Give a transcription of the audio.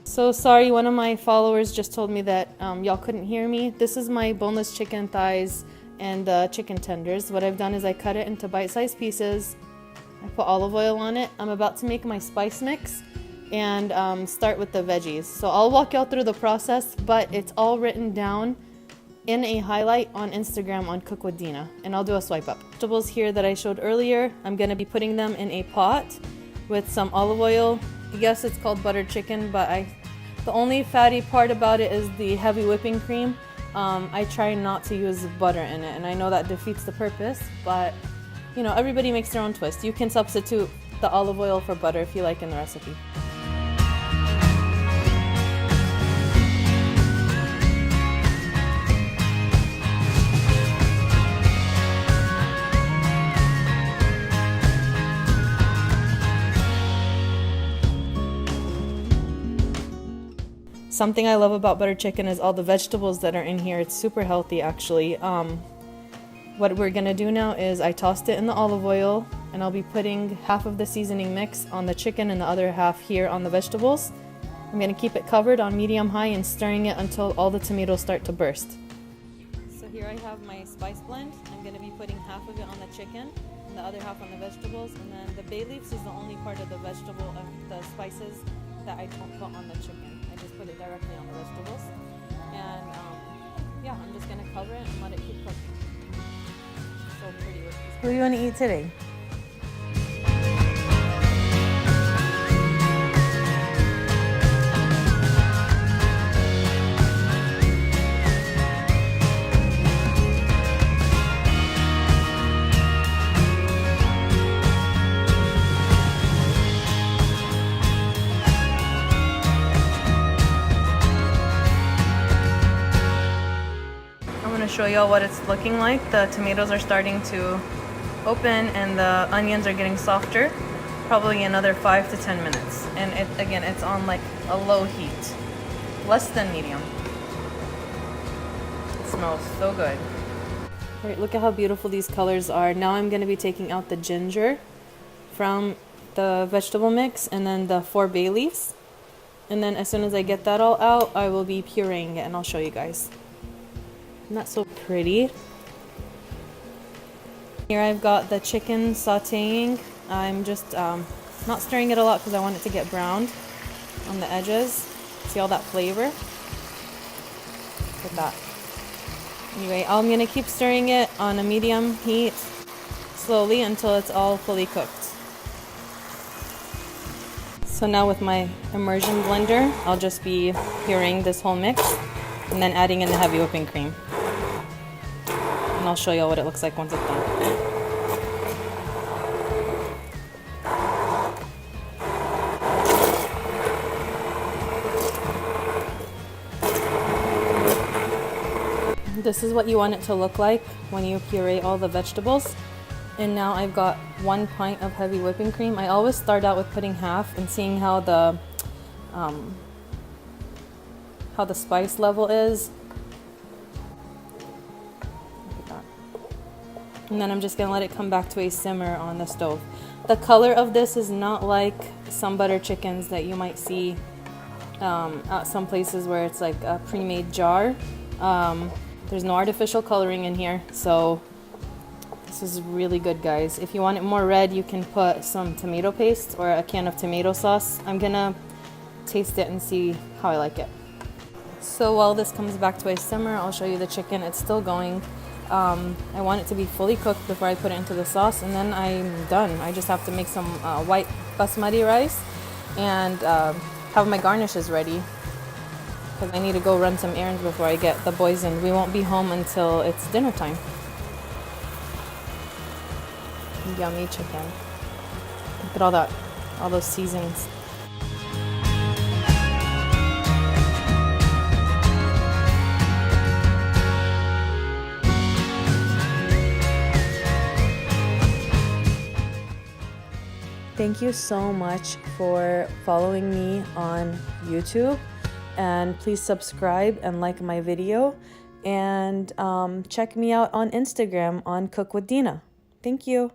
So sorry, one of my followers just told me that y'all couldn't hear me. This is my boneless chicken thighs and chicken tenders. What I've done is I cut it into bite-sized pieces. I put olive oil on it. I'm about to make my spice mix and start with the veggies. So I'll walk y'all through the process, but it's all written down in a highlight on Instagram on Cook with Dena, and I'll do a swipe up. Vegetables here that I showed earlier, I'm gonna be putting them in a pot with some olive oil. I guess it's called buttered chicken, but the only fatty part about it is the heavy whipping cream. I try not to use butter in it, and I know that defeats the purpose, but you know, everybody makes their own twist. You can substitute the olive oil for butter if you like in the recipe. Something I love about butter chicken is all the vegetables that are in here. It's super healthy, actually. What we're gonna do now is I tossed it in the olive oil, and I'll be putting half of the seasoning mix on the chicken and the other half here on the vegetables. I'm gonna keep it covered on medium-high and stirring it until all the tomatoes start to burst. So here I have my spice blend. I'm gonna be putting half of it on the chicken and the other half on the vegetables, and then the bay leaves is the only part of the vegetable of the spices that I don't put on the chicken. I just put it directly on the vegetables, and yeah, I'm just gonna cover it and let it keep cooking. So pretty with these. What do you want to eat today? Show y'all what it's looking like. The tomatoes are starting to open and the onions are getting softer. Probably another 5 to 10 minutes. And it's on like a low heat, less than medium. It smells so good. All right, look at how beautiful these colors are. Now I'm going to be taking out the ginger from the vegetable mix and then the 4 bay leaves. And then as soon as I get that all out, I will be pureeing it and I'll show you guys. Not so pretty. Here I've got the chicken sauteing. I'm just not stirring it a lot because I want it to get browned on the edges. See all that flavor? Look at that. Anyway, I'm gonna keep stirring it on a medium heat slowly until it's all fully cooked. So now with my immersion blender, I'll just be pureeing this whole mix and then adding in the heavy whipping cream. And I'll show you what it looks like once it's done. This is what you want it to look like when you puree all the vegetables. And now I've got 1 pint of heavy whipping cream. I always start out with putting half and seeing how the spice level is. And then I'm just gonna let it come back to a simmer on the stove. The color of this is not like some butter chickens that you might see at some places where it's like a pre-made jar. There's no artificial coloring in here, so this is really good, guys. If you want it more red, you can put some tomato paste or a can of tomato sauce. I'm gonna taste it and see how I like it. So while this comes back to a simmer, I'll show you the chicken. It's still going. I want it to be fully cooked before I put it into the sauce, and then I'm done. I just have to make some white basmati rice and have my garnishes ready because I need to go run some errands before I get the boys in. We won't be home until it's dinner time. Yummy chicken. Look at all those seasonings. Thank you so much for following me on YouTube, and please subscribe and like my video, and check me out on Instagram on Cook with Dena. Thank you.